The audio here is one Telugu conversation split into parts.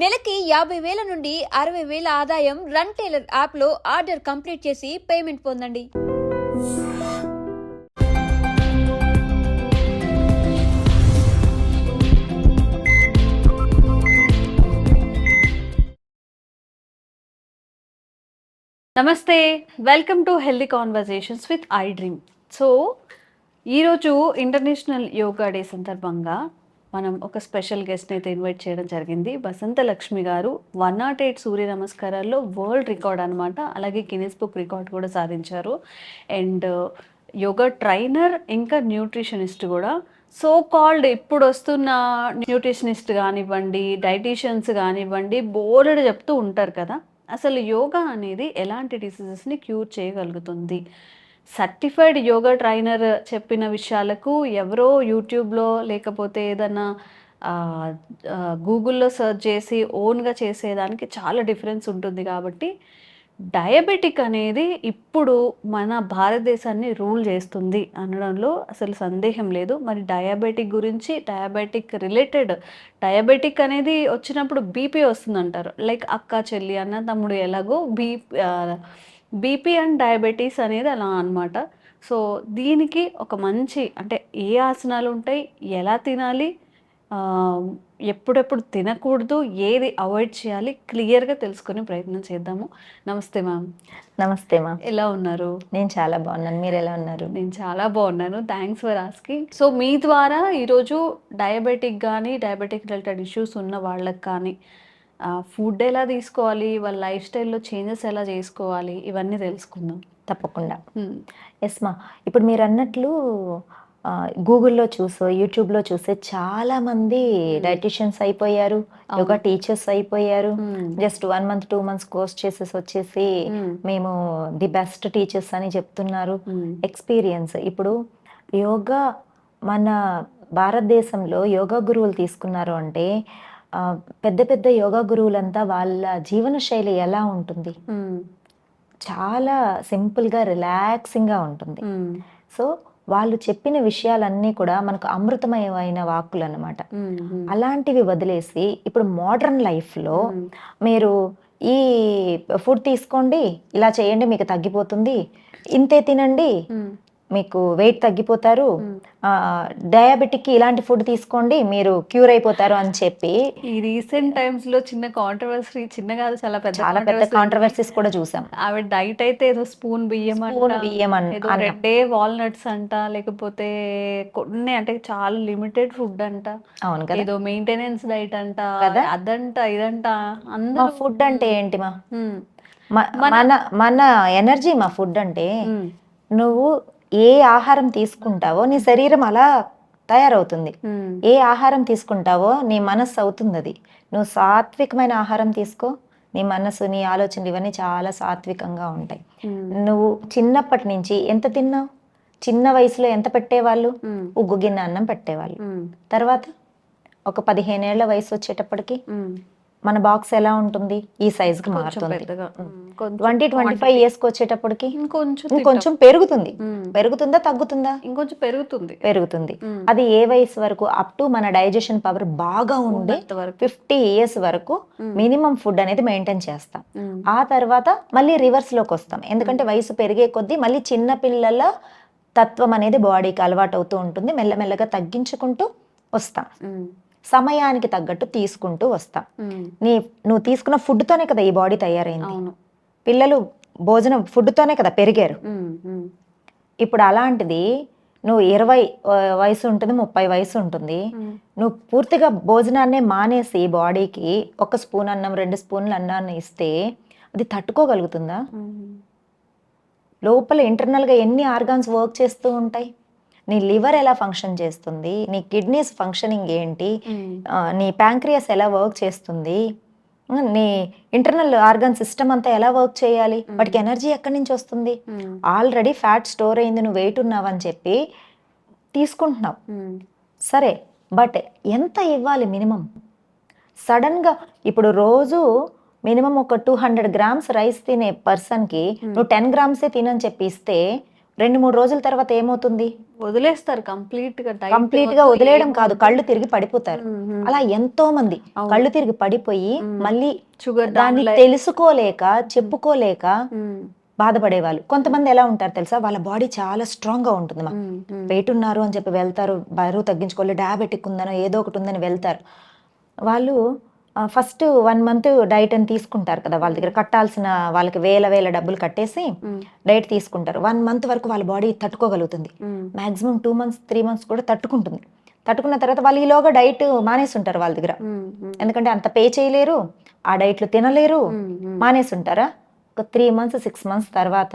నెలకి 50,000 నుండి 60,000 ఆదాయం రన్ టైలర్ యాప్లో ఆర్డర్ కంప్లీట్ చేసి పేమెంట్ పొందండి. నమస్తే, welcome to healthy conversations with I dream. So ఈరోజు ఇంటర్నేషనల్ యోగా డే సందర్భంగా మనం ఒక స్పెషల్ గెస్ట్ని అయితే ఇన్వైట్ చేయడం జరిగింది. బసంత లక్ష్మి గారు 108 సూర్య నమస్కారాల్లో వరల్డ్ రికార్డ్ అనమాట. అలాగే గిన్నెస్ బుక్ రికార్డ్ కూడా సాధించారు. అండ్ యోగా ట్రైనర్ ఇంకా న్యూట్రిషనిస్ట్ కూడా. సో కాల్డ్ ఇప్పుడు వస్తున్న న్యూట్రిషనిస్ట్ కానివ్వండి, డైటీషియన్స్ కానివ్వండి, బోలెడు చెప్తూ ఉంటారు కదా. అసలు యోగా అనేది ఎలాంటి డిసీజెస్ని క్యూర్ చేయగలుగుతుంది? సర్టిఫైడ్ యోగా ట్రైనర్ చెప్పిన విషయాలకు ఎవరో యూట్యూబ్లో లేకపోతే ఏదైనా గూగుల్లో సెర్చ్ చేసి ఓన్గా చేసేదానికి చాలా డిఫరెన్స్ ఉంటుంది. కాబట్టి డయాబెటిక్ అనేది ఇప్పుడు మన భారతదేశాన్ని రూల్ చేస్తుంది అనడంలో అసలు సందేహం లేదు. మరి డయాబెటిక్ గురించి, డయాబెటిక్ రిలేటెడ్, డయాబెటిక్ అనేది వచ్చినప్పుడు బీపీ వస్తుందంటారు. లైక్ అక్క, చెల్లి, అన్న, తమ్ముడు ఎలాగో బీపీ అండ్ డయాబెటీస్ అనేది అలా అనమాట. సో దీనికి ఒక మంచి అంటే ఏ ఆసనాలు ఉంటాయి, ఎలా తినాలి, ఎప్పుడెప్పుడు తినకూడదు, ఏది అవాయిడ్ చేయాలి, క్లియర్గా తెలుసుకునే ప్రయత్నం చేద్దాము. నమస్తే మ్యామ్. నమస్తే మ్యామ్. ఎలా ఉన్నారు? నేను చాలా బాగున్నాను, మీరు ఎలా ఉన్నారు? నేను చాలా బాగున్నాను, థ్యాంక్స్ ఫర్ ఆస్కింగ్. సో మీ ద్వారా ఈరోజు డయాబెటిక్ కానీ, డయాబెటిక్ రిలేటెడ్ ఇష్యూస్ ఉన్న వాళ్ళకి కానీ ఫుడ్ ఎలా తీసుకోవాలి, వాళ్ళ లైఫ్ స్టైల్లో చేంజెస్ ఎలా చేసుకోవాలి, ఇవన్నీ తెలుసుకుందాం. తప్పకుండా. ఎస్ మా, ఇప్పుడు మీరు అన్నట్లు గూగుల్లో చూసో యూట్యూబ్లో చూసే చాలామంది డైటీషియన్స్ అయిపోయారు, యోగా టీచర్స్ అయిపోయారు. జస్ట్ 1 month 2 months కోర్స్ చేసేసి వచ్చేసి మేము ది బెస్ట్ టీచర్స్ అని చెప్తున్నారు. ఎక్స్పీరియన్స్ ఇప్పుడు యోగా మన భారతదేశంలో యోగా గురువులు తీసుకున్నారు అంటే పెద్ద పెద్ద యోగా గురువులంతా వాళ్ళ జీవన శైలి ఎలా ఉంటుంది? చాలా సింపుల్గా రిలాక్సింగ్గా ఉంటుంది. సో వాళ్ళు చెప్పిన విషయాలన్నీ కూడా మనకు అమృతమయమైన వాక్కులు అన్నమాట. అలాంటివి వదిలేసి ఇప్పుడు మోడర్న్ లైఫ్లో మీరు ఈ ఫుడ్ తీసుకోండి, ఇలా చేయండి, మీకు తగ్గిపోతుంది, ఇంతే తినండి, మీకు వెయిట్ తగ్గిపోతారు, డయాబెటిక్కి ఇలాంటి ఫుడ్ తీసుకోండి, మీరు క్యూర్ అయిపోతారు అని చెప్పి ఈ రీసెంట్ టైమ్స్ లో చిన్న కాంట్రవర్సీ, చిన్న కాదు చాలా పెద్ద కాంట్రవర్సీస్ కూడా చూసాం. ఆవిడ డైట్ అయితే ఏదో స్పూన్ బియ్యం ఏదో రెడ్డే వాల్నట్స్ అంట, లేకపోతే కొన్ని అంటే చాలా లిమిటెడ్ ఫుడ్ అంట. అవును కదా, ఏదో మెయింటెనెన్స్ డైట్ అంట, అదంట ఇదంట. అందరూ ఫుడ్ అంటే ఏంటి మా, మన ఎనర్జీ మా ఫుడ్ అంటే. నువ్వు ఏ ఆహారం తీసుకుంటావో నీ శరీరం అలా తయారవుతుంది. ఏ ఆహారం తీసుకుంటావో నీ మనస్సు అవుతుంది అది. నువ్వు సాత్వికమైన ఆహారం తీసుకో, నీ మనస్సు, నీ ఆలోచనలు ఇవన్నీ చాలా సాత్వికంగా ఉంటాయి. నువ్వు చిన్నప్పటి నుంచి ఎంత తిన్నావు? చిన్న వయసులో ఎంత పెట్టేవాళ్ళు? ఉగ్గు గిన్నె అన్నం పెట్టేవాళ్ళు. తర్వాత ఒక 15 ఏళ్ల వయసు వచ్చేటప్పటికి మన బాక్స్ ఎలా ఉంటుంది? ఈ సైజుకి మారుతుంది. 20-25 ఇయర్స్కి వచ్చేటప్పటికి ఇంకొంచెం పెరుగుతుంది. పెరుగుతుందా తగ్గుతుందా? ఇంకొంచెం పెరుగుతుంది. అది ఏ వయసు వరకు? అప్ టు మన డైజెషన్ పవర్ బాగా ఉండే 50 years వరకు మినిమం ఫుడ్ అనేది మెయింటైన్ చేస్తాం. ఆ తర్వాత మళ్ళీ రివర్స్ లోకి వస్తాం. ఎందుకంటే వయసు పెరిగే కొద్దీ మళ్ళీ చిన్న పిల్లల తత్వం అనేది బాడీకి అలవాటు అవుతూ ఉంటుంది. మెల్లమెల్లగా తగ్గించుకుంటూ వస్తాం, సమయానికి తగ్గట్టు తీసుకుంటూ వస్తాం. నువ్వు తీసుకున్న ఫుడ్తోనే కదా ఈ బాడీ తయారైంది. పిల్లలు భోజనం ఫుడ్తోనే కదా పెరిగారు. ఇప్పుడు అలాంటిది నువ్వు 20 వయసు ఉంటుంది, 30 వయసు ఉంటుంది, నువ్వు పూర్తిగా భోజనాన్నే మానేసి బాడీకి 1 స్పూన్ అన్నం, 2 స్పూన్లు అన్నాన్ని ఇస్తే అది తట్టుకోగలుగుతుందా? లోపల ఇంటర్నల్గా ఎన్ని ఆర్గాన్స్ వర్క్ చేస్తూ ఉంటాయి? నీ లివర్ ఎలా ఫంక్షన్ చేస్తుంది, నీ కిడ్నీస్ ఫంక్షనింగ్ ఏంటి, నీ ప్యాంక్రియాస్ ఎలా వర్క్ చేస్తుంది, నీ ఇంటర్నల్ ఆర్గన్ సిస్టమ్ అంతా ఎలా వర్క్ చేయాలి, వాటికి ఎనర్జీ ఎక్కడి నుంచి వస్తుంది? ఆల్రెడీ ఫ్యాట్ స్టోర్ అయింది, నువ్వు వెయిట్ ఉన్నావని చెప్పి తీసుకుంటున్నావు సరే, బట్ ఎంత ఇవ్వాలి మినిమం? సడన్గా ఇప్పుడు రోజు మినిమం ఒక 200 grams రైస్ తినే పర్సన్కి నువ్వు 10 grams తినని చెప్పి ఇస్తే 2-3 రోజుల తర్వాత ఏమవుతుంది? వదిలేస్తారు కంప్లీట్ గా diet కంప్లీట్ గా వద్దు, వదిలేయడం ఏం కాదు, వద్దు. కళ్ళు తిరిగి పడిపోతారు. అలా ఎంతో మంది అవును. కళ్ళు తిరిగి పడిపోయి మళ్ళీ షుగర్ దాన్ని తెలుసుకోలేక చెప్పుకోలేక బాధపడేవాళ్ళు. కొంతమంది ఎలా ఉంటారు తెలుసా, వాళ్ళ బాడీ చాలా స్ట్రాంగ్ గా ఉంటుంది. మా వెయిట్ ఉన్నారు అని చెప్పి వెళ్తారు, బరువు తగ్గించుకోవాలి, డయాబెటిక్ ఉందనో ఏదో ఒకటి ఉందని వెళ్తారు. వాళ్ళు ఫస్ట్ 1 month డైట్ అని తీసుకుంటారు కదా, వాళ్ళ దగ్గర కట్టాల్సిన వాళ్ళకి వేల డబ్బులు కట్టేసి డైట్ తీసుకుంటారు. 1 month వరకు వాళ్ళ బాడీ తట్టుకోగలుగుతుంది. మాక్సిమం 2 months 3 months కూడా తట్టుకుంటుంది. తట్టుకున్న తర్వాత వాళ్ళు ఈలోగా డైట్ మానేస్తుంటారు వాళ్ళ దగ్గర. ఎందుకంటే అంత పే చేయలేరు, ఆ డైట్లు తినలేరు, మానేస్తుంటారా. ఒక 3 months 6 months తర్వాత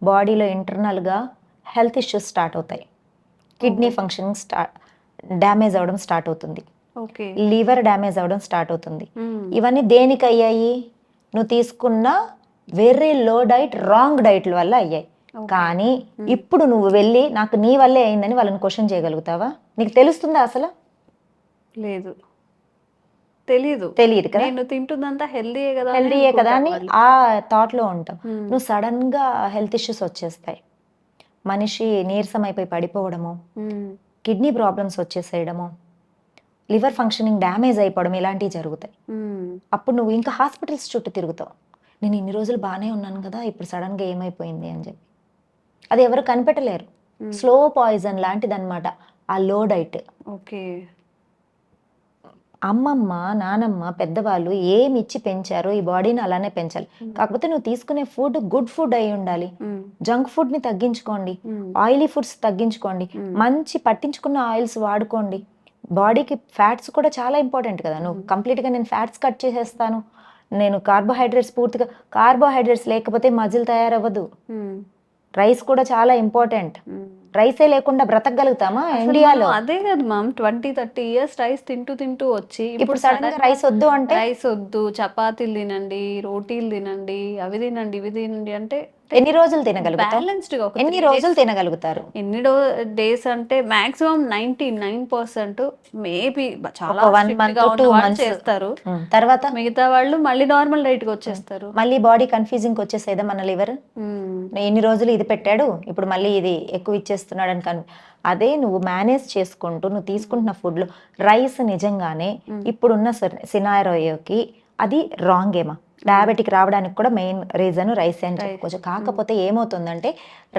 బాడీలో ఇంటర్నల్ గా హెల్త్ ఇష్యూస్ స్టార్ట్ అవుతాయి. కిడ్నీ ఫంక్షనింగ్ డ్యామేజ్ అవ్వడం స్టార్ట్ అవుతుంది, ఓకే లివర్ డ్యామేజ్ అవ్వడం స్టార్ట్ అవుతుంది. ఇవన్నీ దేనికి అయ్యాయి? నువ్వు తీసుకున్న వెరీ లో డైట్, రాంగ్ డైట్ల వల్ల అయ్యాయి. కానీ ఇప్పుడు నువ్వు వెళ్ళి నాకు నీ వల్లే అయిందని వాళ్ళని క్వశ్చన్ చేయగలుగుతావా? నీకు తెలుస్తుందా అసలు? లేదు, తెలియదు కదా. నేను తింటుందంతా హెల్దీయే కదా హెల్దీయే కదా అని ఆ థాట్ లో ఉంటాం. నువ్వు సడన్ గా హెల్త్ ఇష్యూస్ వచ్చేస్తాయి. మనిషి నీరసం అయిపోయి పడిపోవడము, కిడ్నీ ప్రాబ్లమ్స్ వచ్చేసేయడము, లివర్ ఫంక్షనింగ్ డ్యామేజ్ అయిపోవడం, ఇలాంటివి జరుగుతాయి. అప్పుడు నువ్వు ఇంకా హాస్పిటల్స్ చుట్టూ తిరుగుతావు. నేను ఇన్ని రోజులు బాగానే ఉన్నాను కదా, ఇప్పుడు సడన్ గా ఏమైపోయింది అని చెప్పి. అది ఎవరు కనిపెట్టలేరు. స్లో పాయిజన్ లాంటిది అనమాట ఆ లో డైట్. ఓకే, అమ్మమ్మ నానమ్మ పెద్దవాళ్ళు ఏమి ఇచ్చి పెంచారో ఈ బాడీని అలానే పెంచాలి. కాకపోతే నువ్వు తీసుకునే ఫుడ్ గుడ్ ఫుడ్ అయి ఉండాలి. జంక్ ఫుడ్ ని తగ్గించుకోండి, ఆయిలీ ఫుడ్స్ తగ్గించుకోండి, మంచి పట్టించుకున్న ఆయిల్స్ వాడుకోండి. బాడీకి ఫ్యాట్స్ కూడా చాలా ఇంపార్టెంట్ కదా. నువ్వు కంప్లీట్ గా నేను ఫ్యాట్స్ కట్ చేసేస్తాను, నేను కార్బోహైడ్రేట్స్ పూర్తిగా, కార్బోహైడ్రేట్స్ లేకపోతే మజిల్ తయారవ్వదు. రైస్ కూడా చాలా ఇంపార్టెంట్. రైసే లేకుండా బ్రతకగలుగుతామా ఇండియాలో? అదే కదా మ్యామ్, 20-30 years రైస్ తింటూ వచ్చి ఇప్పుడు సడన్ గా రైస్ వద్దు అంటే, రైస్ వద్దు, చపాతీలు తినండి, రోటీలు తినండి, అవి తినండి, ఇవి తినండి అంటే ఎన్ని రోజులు తినగలుగుతారు? బ్యాలెన్స్డ్ గా ఎన్ని రోజులు తినగలుగుతారు? ఎన్ని డేస్ అంటే మాక్సిమం 99% మేబీ చాలా 1 month 2 months చేస్తారు. తర్వాత మిగతా వాళ్ళు మళ్ళీ నార్మల్ డైట్ కి వచ్చేస్తారు. మళ్ళీ బాడీ కన్ఫ్యూజింగ్ వచ్చేసేదా మన లివర్? ఎన్ని రోజులు ఇది పెట్టాడు, ఇప్పుడు మళ్ళీ ఇది ఎక్కువ ఇచ్చేస్తున్నాడు అని అదే నువ్వు మేనేజ్ చేసుకుంటూ నువ్వు తీసుకుంటున్న ఫుడ్ లో రైస్ నిజంగానే ఇప్పుడున్న సినారియోకి అది రాంగ్ ఏమా? డయాబెటిక్ రావడానికి కూడా మెయిన్ రీజన్ రైస్ అని చెప్పుకోవచ్చు. కాకపోతే ఏమవుతుందంటే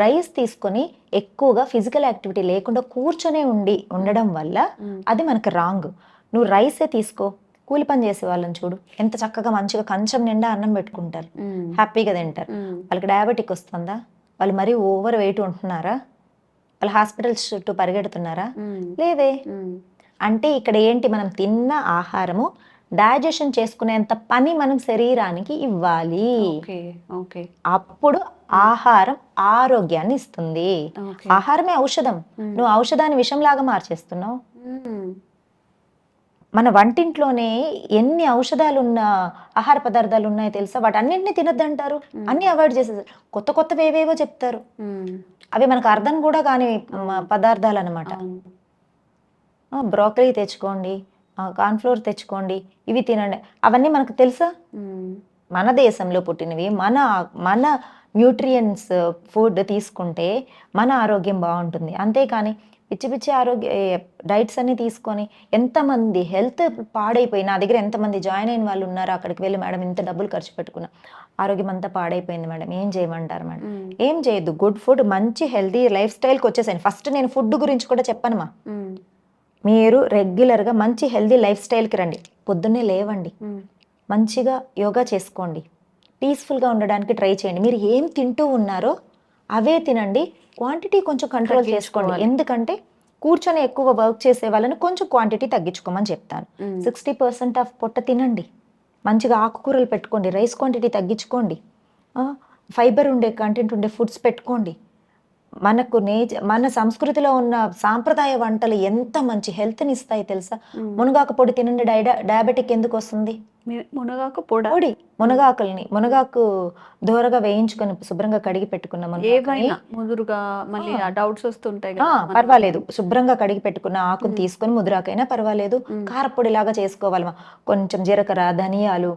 రైస్ తీసుకొని ఎక్కువగా ఫిజికల్ యాక్టివిటీ లేకుండా కూర్చొనే ఉండడం వల్ల అది మనకు రాంగ్. నువ్వు రైసే తీసుకో. కూలి పని చేసే వాళ్ళని చూడు, ఎంత చక్కగా మంచిగా కంచం నిండా అన్నం పెట్టుకుంటారు, హ్యాపీగా తింటారు. వాళ్ళకి డయాబెటిక్ వస్తుందా? వాళ్ళు మరీ ఓవర్ వెయిట్ ఉంటున్నారా? వాళ్ళు హాస్పిటల్స్ చుట్టూ పరిగెడుతున్నారా? లేదే. అంటే ఇక్కడ ఏంటి, మనం తిన్న ఆహారము డైజెషన్ చేసుకునేంత పని మనం శరీరానికి ఇవ్వాలి. అప్పుడు ఆహారం ఆరోగ్యాన్ని ఇస్తుంది. ఆహారమే ఔషధం. నువ్వు ఔషధాన్ని విషంలాగా మార్చేస్తున్నావు. మన వంటింట్లోనే ఎన్ని ఔషధాలు ఉన్న ఆహార పదార్థాలు ఉన్నాయో తెలుసా? వాటన్నింటినీ తినద్దంటారు, అన్ని అవాయిడ్ చేసేసారు. కొత్తవి ఏవేవో చెప్తారు, అవి మనకు అర్థం కూడా కాని పదార్థాలు అనమాట. బ్రోకలీ తెచ్చుకోండి, కార్న్ఫ్లోర్ తెచ్చుకోండి, ఇవి తినండి, అవన్నీ మనకు తెలుసా? మన దేశంలో పుట్టినవి, మన న్యూట్రియన్స్ ఫుడ్ తీసుకుంటే మన ఆరోగ్యం బాగుంటుంది. అంతేకాని పిచ్చి ఆరోగ్య డైట్స్ అన్ని తీసుకొని ఎంతమంది హెల్త్ పాడైపోయి, నా దగ్గర ఎంతమంది జాయిన్ అయిన వాళ్ళు ఉన్నారు, అక్కడికి వెళ్ళి మేడం ఇంత డబ్బులు ఖర్చు పెట్టుకున్నా, ఆరోగ్యం అంతా పాడైపోయింది మేడం, ఏం చేయమంటారు మేడం? ఏం చేయొద్దు, గుడ్ ఫుడ్, మంచి హెల్తీ లైఫ్ స్టైల్కి వచ్చేసాను. ఫస్ట్ నేను ఫుడ్ గురించి కూడా చెప్పానమ్మా. మీరు రెగ్యులర్గా మంచి హెల్దీ లైఫ్ స్టైల్కి రండి. పొద్దున్నే లేవండి, మంచిగా యోగా చేసుకోండి, పీస్ఫుల్గా ఉండడానికి ట్రై చేయండి. మీరు ఏం తింటూ ఉన్నారో అవే తినండి, క్వాంటిటీ కొంచెం కంట్రోల్ చేసుకోండి. ఎందుకంటే కూర్చొని ఎక్కువ వర్క్ చేసే వాళ్ళని కొంచెం క్వాంటిటీ తగ్గించుకోమని చెప్తాను. 60% ఆఫ్ పొట్ట తినండి, మంచిగా ఆకుకూరలు పెట్టుకోండి, రైస్ క్వాంటిటీ తగ్గించుకోండి, ఫైబర్ ఉండే కంటెంట్ ఉండే ఫుడ్స్ పెట్టుకోండి. మనకు మన సంస్కృతిలో ఉన్న సాంప్రదాయ వంటలు ఎంత మంచి హెల్త్ని ఇస్తాయి తెలుసా? మునగాకు పొడి తినండి, డయాబెటిక్ ఎందుకు వస్తుంది? మునగాకు మునగాకుల్ని, మునగాకు దూరగా వేయించుకొని శుభ్రంగా కడిగి పెట్టుకున్న ముదురుగా మళ్ళీ డౌట్స్ వస్తుంటాయి, పర్వాలేదు, శుభ్రంగా కడిగి పెట్టుకున్న ఆకుని తీసుకొని ముదురాకైనా పర్వాలేదు కారపొడి లాగా చేసుకోవాలి. కొంచెం జీలకర్ర, ధనియాలు,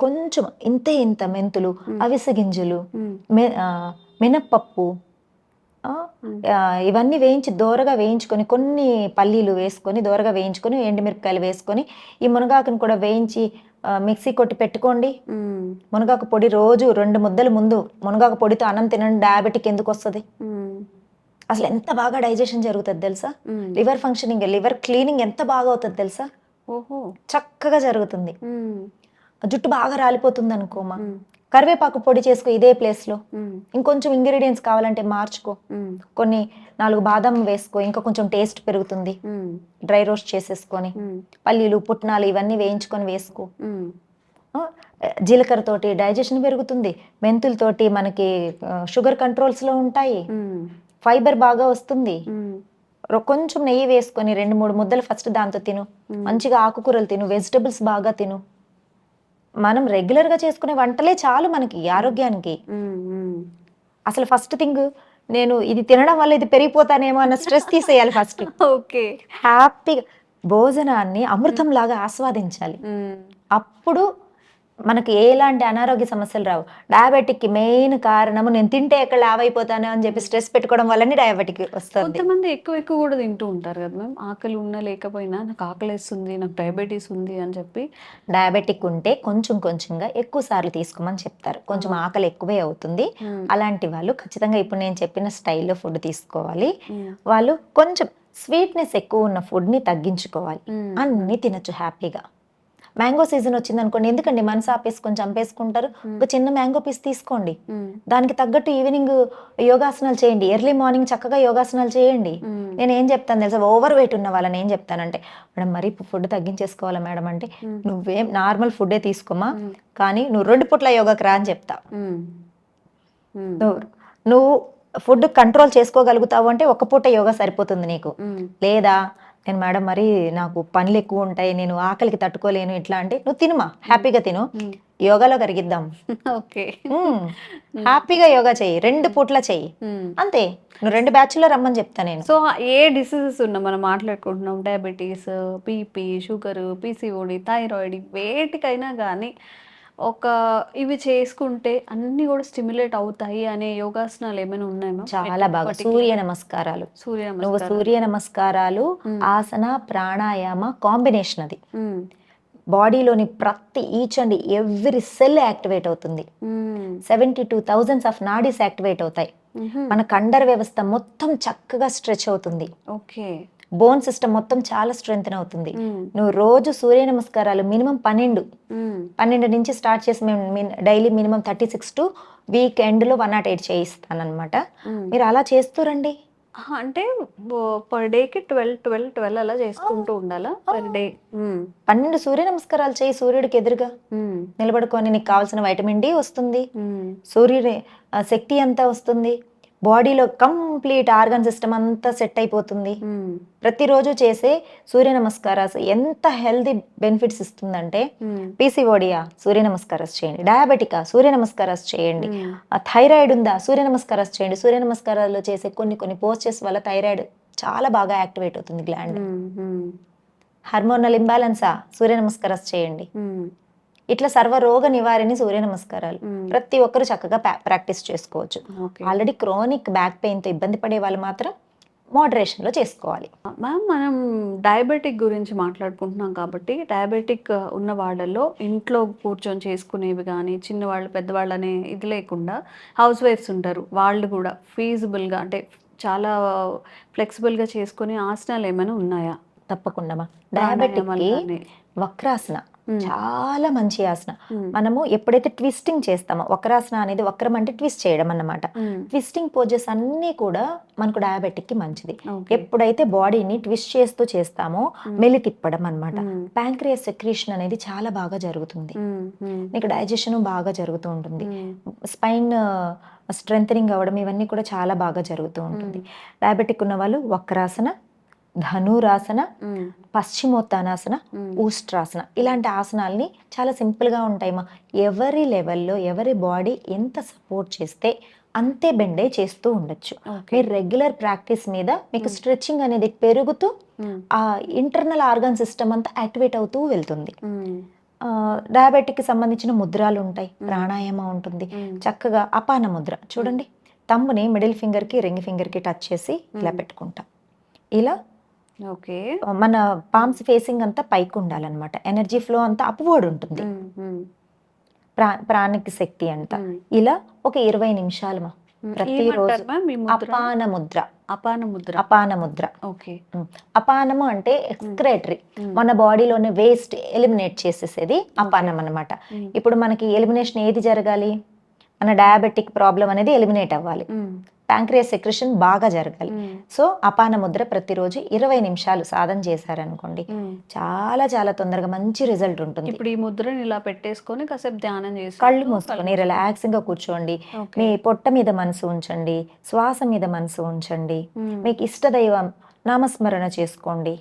కొంచెం ఇంత మెంతులు, అవిసె గింజలు, మినప్పప్పు, ఆ, ఇవన్నీ వేయించి దోరగా వేయించుకొని కొన్ని పల్లీలు వేసుకొని దోరగా వేయించుకొని ఎండుమిరపకాయలు వేసుకొని ఈ మునగాకును కూడా వేయించి మిక్సీ కొట్టి పెట్టుకోండి. మునగాకు పొడి రోజు 2 ముద్దల ముందు మునగాకు పొడితో అన్నం తినండి. డయాబెటిక్ ఎందుకు వస్తుంది? అసలు ఎంత బాగా డైజెషన్ జరుగుతుంది తెలుసా? లివర్ ఫంక్షనింగ్, లివర్ క్లీనింగ్ ఎంత బాగా అవుతుంది తెలుసా? ఓహో, చక్కగా జరుగుతుంది. జుట్టు బాగా రాలిపోతుంది అనుకోమా, కరివేపాకు పొడి చేసుకో ఇదే ప్లేస్లో. ఇంకొంచెం ఇంగ్రీడియంట్స్ కావాలంటే మార్చుకో, కొన్ని 4 బాదం వేసుకో, ఇంకా కొంచెం టేస్ట్ పెరుగుతుంది. డ్రై రోస్ట్ చేసేసుకొని పల్లీలు పుట్నాలు ఇవన్నీ వేయించుకొని వేసుకో. జీలకర్రతోటి డైజెషన్ పెరుగుతుంది, మెంతులతోటి మనకి షుగర్ కంట్రోల్స్లో ఉంటాయి, ఫైబర్ బాగా వస్తుంది. కొంచెం నెయ్యి వేసుకొని 2-3 ముద్దలు ఫస్ట్ దాంతో తిను. మంచిగా ఆకుకూరలు తిను, వెజిటబుల్స్ బాగా తిను. మనం రెగ్యులర్గా చేసుకునే వంటలే చాలు మనకి ఆరోగ్యానికి. అసలు ఫస్ట్ థింగ్, నేను ఇది తినడం వల్ల ఇది పెరిగిపోతానేమో అన్న స్ట్రెస్ తీసేయాలి ఫస్ట్. ఓకే, హ్యాపీగా భోజనాన్ని అమృతం లాగా ఆస్వాదించాలి. అప్పుడు మనకి ఎలాంటి అనారోగ్య సమస్యలు రావు. డయాబెటిక్కి మెయిన్ కారణము నేను తింటే ఎక్కడ లావ్ అయిపోతాను అని చెప్పి స్ట్రెస్ పెట్టుకోవడం వల్లనే డయాబెటిక్ వస్తుంది. కొంతమంది ఎక్కువ కూడా తింటూ ఉంటారు కదా మ్యామ్, ఆకలి ఉన్నా లేకపోయినా నాకు ఆకలి వేస్తుంది, నాకు డయాబెటీస్ ఉంది అని చెప్పి. డయాబెటిక్ ఉంటే కొంచెం కొంచెంగా ఎక్కువ సార్లు తీసుకోమని చెప్తారు. కొంచెం ఆకలి ఎక్కువే అవుతుంది. అలాంటి వాళ్ళు ఖచ్చితంగా ఇప్పుడు నేను చెప్పిన స్టైల్లో ఫుడ్ తీసుకోవాలి. వాళ్ళు కొంచెం స్వీట్నెస్ ఎక్కువ ఉన్న ఫుడ్ని తగ్గించుకోవాలి. అన్నీ తినచ్చు హ్యాపీగా. మ్యాంగో సీజన్ వచ్చింది అనుకోండి, ఎందుకండి మనసు ఆపేసుకొని చంపేసుకుంటారు? ఒక చిన్న మ్యాంగో పీస్ తీసుకోండి, దానికి తగ్గట్టు ఈవినింగ్ యోగాసనాలు చేయండి, ఎర్లీ మార్నింగ్ చక్కగా యోగాసనాలు చేయండి. నేను ఏం చెప్తాను తెలుసా, ఓవర్ వెయిట్ ఉన్న వాళ్ళని ఏం చెప్తానంటే, మేడం మరీ ఫుడ్ తగ్గించేసుకోవాలా మేడం అంటే, నువ్వేం నార్మల్ ఫుడ్డే తీసుకోమా, కానీ నువ్వు 2 పూట్ల యోగాకి రా అని చెప్తా. నువ్వు ఫుడ్ కంట్రోల్ చేసుకోగలుగుతావు అంటే 1 పూట యోగా సరిపోతుంది నీకు. లేదా నేను మేడం మరి నాకు పనులు ఎక్కువ ఉంటాయి, నేను ఆకలికి తట్టుకోలేను ఇట్లా అంటే, నువ్వు తినుమా, హ్యాపీగా తిను, యోగాలో కరిగిద్దాం. ఓకే, హ్యాపీగా యోగా చెయ్యి, 2 పూట్ల చెయ్యి, అంతే. నువ్వు 2 బ్యాచ్లో రమ్మని చెప్తా నేను. సో ఏ డిసీజెస్ ఉన్నా మనం మాట్లాడుకుంటున్నాం, diabetes, BP, sugar, PCOD, thyroid, వేటికైనా కానీ ఇవి చేసుకుంటే అన్ని కూడా స్టిమ్యులేట్ అవుతాయి అనే యోగాసనాలు ఏమైనా ఉన్నాయా? చాలా బాగా సూర్య నమస్కారాలు. నువ్వు సూర్య నమస్కారాలు, ఆసన, ప్రాణాయామ కాంబినేషన్ అది. బాడీలోని ప్రతి each and every cell activate అవుతుంది. 72,000 ఆఫ్ నాడీస్ యాక్టివేట్ అవుతాయి. మన కండర వ్యవస్థ మొత్తం చక్కగా స్ట్రెచ్ అవుతుంది. ఓకే, బోన్ సిస్టమ్ మొత్తం చాలా స్ట్రెంగ్త్ అవుతుంది. నువ్వు రోజు సూర్య నమస్కారాలు మినిమం 12 నుంచి స్టార్ట్ చేసి మేము డైలీ మినిమం 36 టు వీక్ ఎండ్లో 108 చేయిస్తాను అనమాట. మీరు అలా చేస్తూ రండి. అంటే పర్ డేకి 12 అలా చేసుకుంటూ ఉండాలా పర్ డే? 12 సూర్య నమస్కారాలు చేయి, సూర్యుడికి ఎదురుగా నిలబడుకొని. నీకు కావాల్సిన వైటమిన్ డి వస్తుంది, సూర్యుడి శక్తి అంతా వస్తుంది, బాడీలో కంప్లీట్ ఆర్గన్ సిస్టమ్ అంతా సెట్ అయిపోతుంది. ప్రతిరోజు చేసే సూర్య నమస్కారాలు ఎంత హెల్దీ బెనిఫిట్స్ ఇస్తుందంటే, పీసీఓడియా సూర్య నమస్కారాలు చేయండి, డయాబెటికా సూర్య నమస్కారాలు చేయండి, థైరాయిడ్ ఉందా సూర్య నమస్కారాలు చేయండి. సూర్య నమస్కారాల్లో చేసే కొన్ని పోస్చర్స్ వల్ల థైరాయిడ్ చాలా బాగా యాక్టివేట్ అవుతుంది గ్లాండ్. హార్మోనల్ ఇంబ్యాలెన్సా సూర్య నమస్కారాలు చేయండి. ఇట్లా సర్వరోగ నివారణి సూర్య నమస్కారాలు ప్రతి ఒక్కరు చక్కగా ప్రాక్టీస్ చేసుకోవచ్చు. ఆల్రెడీ క్రోనిక్ బ్యాక్ పెయిన్తో ఇబ్బంది పడే వాళ్ళు మాత్రం మోడరేషన్లో చేసుకోవాలి. మ్యామ్, మనం డయాబెటిక్ గురించి మాట్లాడుకుంటున్నాం కాబట్టి, డయాబెటిక్ ఉన్న వాళ్ళలో ఇంట్లో కూర్చొని చేసుకునేవి కానీ చిన్నవాళ్ళు పెద్దవాళ్ళు అనే ఇది లేకుండా హౌస్ వైఫ్స్ ఉంటారు, వాళ్ళు కూడా ఫీజిబుల్గా అంటే చాలా ఫ్లెక్సిబుల్గా చేసుకునే ఆసనాలు ఏమైనా ఉన్నాయా? తప్పకుండా. డయాబెటిక్కి వక్రాసన చాలా మంచి ఆసన. మనము ఎప్పుడైతే ట్విస్టింగ్ చేస్తామో, వక్రాసన అనేది వక్రం అంటే ట్విస్ట్ చేయడం అన్నమాట. ట్విస్టింగ్ పోజెస్ అన్నీ కూడా మనకు డయాబెటిక్ కి మంచిది. ఎప్పుడైతే బాడీని ట్విస్ట్ చేస్తూ చేస్తామో మెల్లి తిప్పడం అన్నమాట, ప్యాంక్రియాస్ సెక్రీషన్ అనేది చాలా బాగా జరుగుతుంది. నీకు డైజెషన్ బాగా జరుగుతూ ఉంటుంది, స్పైన్ స్ట్రెంథనింగ్ అవ్వడం ఇవన్నీ కూడా చాలా బాగా జరుగుతూ ఉంటుంది. డయాబెటిక్ ఉన్న వాళ్ళు వక్రాసన, ధనురాసన, పశ్చిమోత్తానాసన, ఊష్ట్రాసన ఇలాంటి ఆసనాల్ని చాలా సింపుల్గా ఉంటాయమ్మా. ఎవరి లెవెల్లో ఎవరి బాడీ ఎంత సపోర్ట్ చేస్తే అంతే బెండే చేస్తూ ఉండొచ్చు. మీరు రెగ్యులర్ ప్రాక్టీస్ మీద మీకు స్ట్రెచ్చింగ్ అనేది పెరుగుతూ ఆ ఇంటర్నల్ ఆర్గన్ సిస్టమ్ అంతా యాక్టివేట్ అవుతూ వెళ్తుంది. డయాబెటిక్ కి సంబంధించిన ముద్రాలు ఉంటాయి, ప్రాణాయామం ఉంటుంది, చక్కగా అపాన ముద్ర చూడండి. తంబుని మిడిల్ ఫింగర్కి రింగ్ ఫింగర్కి టచ్ చేసి ఇలా పెట్టుకుంటాం. ఇలా ఓకే. మన పామ్స్ ఫేసింగ్ అంతా పైకి ఉండాలన్నమాట. ఎనర్జీ ఫ్లో అంతా అప్వర్డ్ ఉంటుంది. ప్రాణిక శక్తి అంతా. ఇలా ఒక 20 నిమిషాలు ప్రతిరోజు. అపాన ముద్ర. అపాన ముద్ర. అపాన ముద్ర. ఓకే. అపానము అంటే ఎక్స్క్రేటరీ, మన బాడీలోనే వేస్ట్ ఎలిమినేట్ చేసేసేది అపానం అన్నమాట. ఇప్పుడు మనకి ఎలిమినేషన్ ఏది జరగాలి? మన డయాబెటిక్ ప్రాబ్లం అనేది ఎలిమినేట్ అవ్వాలి, ప్యాంక్రియాస్ సెక్రెషన్ బాగా జరగాలి. సో అపాన ముద్ర ప్రతిరోజు 20 నిమిషాలు సాధన చేశారనుకోండి, చాలా చాలా తొందరగా మంచి రిజల్ట్ ఉంటుంది. ఇప్పుడు ఈ ముద్రని ఇలా పెట్టేసుకొని కాసేపు ధ్యానం చేసి కళ్ళు మూసుకొని రిలాక్సింగ్ గా కూర్చోండి. మీ పొట్ట మీద మనసు ఉంచండి, శ్వాస మీద మనసు ఉంచండి, మీకు ఇష్ట దైవం నామస్మరణ చేసుకోండి.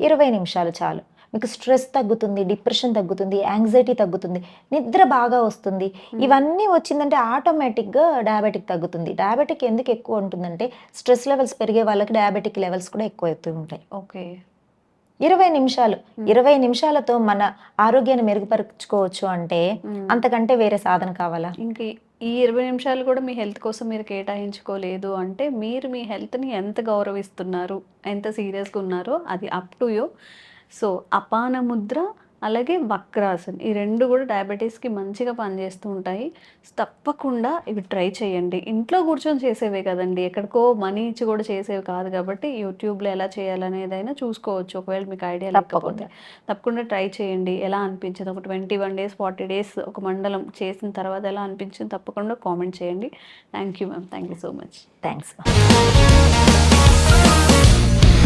20 నిమిషాలు చాలు. మీకు స్ట్రెస్ తగ్గుతుంది, డిప్రెషన్ తగ్గుతుంది, యాంగ్జైటీ తగ్గుతుంది, నిద్ర బాగా వస్తుంది. ఇవన్నీ వచ్చిందంటే ఆటోమేటిక్గా డయాబెటిక్ తగ్గుతుంది. డయాబెటిక్ ఎందుకు ఎక్కువ ఉంటుందంటే స్ట్రెస్ లెవెల్స్ పెరిగే వాళ్ళకి డయాబెటిక్ లెవెల్స్ కూడా ఎక్కువ అవుతూ ఉంటాయి. ఓకే. 20 నిమిషాలు, 20 నిమిషాలతో మన ఆరోగ్యాన్ని మెరుగుపరుచుకోవచ్చు అంటే అంతకంటే వేరే సాధన కావాలా? ఇంక ఈ 20 నిమిషాలు కూడా మీ హెల్త్ కోసం మీరు కేటాయించుకోలేదు అంటే మీరు మీ హెల్త్ని ఎంత గౌరవిస్తున్నారు, ఎంత సీరియస్గా ఉన్నారో అది అప్ టు యూ. సో అపాన ముద్ర అలాగే వక్రాసన్ ఈ రెండు కూడా డయాబెటీస్కి మంచిగా పనిచేస్తూ ఉంటాయి. తప్పకుండా ఇవి ట్రై చేయండి. ఇంట్లో కూర్చొని చేసేవే కదండి, ఎక్కడికో మనీ ఇచ్చి కూడా చేసేవి కాదు కాబట్టి యూట్యూబ్లో ఎలా చేయాలనేదైనా చూసుకోవచ్చు. ఒకవేళ మీకు ఐడియా లేకపోతే తప్పకుండా ట్రై చేయండి. ఎలా అనిపించింది, ఒక 21 days 40 days ఒక మండలం చేసిన తర్వాత ఎలా అనిపించింది తప్పకుండా కామెంట్ చేయండి. Thank you ma'am, thank you so much. Thanks.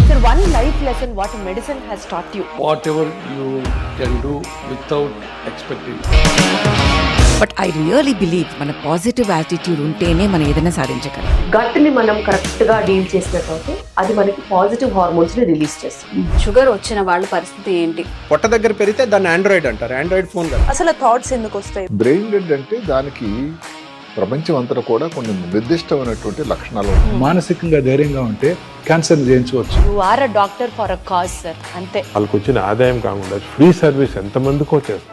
Sir, one life lesson what medicine has taught you. Whatever you can do without expecting. But I really believe మన పాజిటివ్ యాటిట్యూడ్ ఉంటేనే మనం ఏదైనా సాధించగలం. గట్ ని మనం కరెక్ట్ గా డీల్ చేసినట్లయితే అది మనకి పాజిటివ్ హార్మోన్స్ ని రిలీజ్ చేస్తుంది. షుగర్ వచ్చిన వాళ్ళ పరిస్థితి ఏంటి? పొట్ట దగ్గర పెరిగితే దాన్ని ఆండ్రాయిడ్ అంటారు, ఆండ్రాయిడ్ ఫోన్ కదా. అసలు థాట్స్ ఎందుకు వస్తాయి? బ్రెయిన్ డెడ్ అంటే దానికి ప్రపంచం అంతా కూడా కొన్ని నిర్దిష్టమైనటువంటి లక్షణాలు ఉన్నాయి. మానసికంగా ధైర్యంగా ఉంటే క్యాన్సర్ జయించవచ్చు. You are a doctor for a cause sir, అంతే. వాళ్ళకి వచ్చిన ఆదాయం కాకుండా ఫ్రీ సర్వీస్ ఎంతమందికో చేస్తుంది.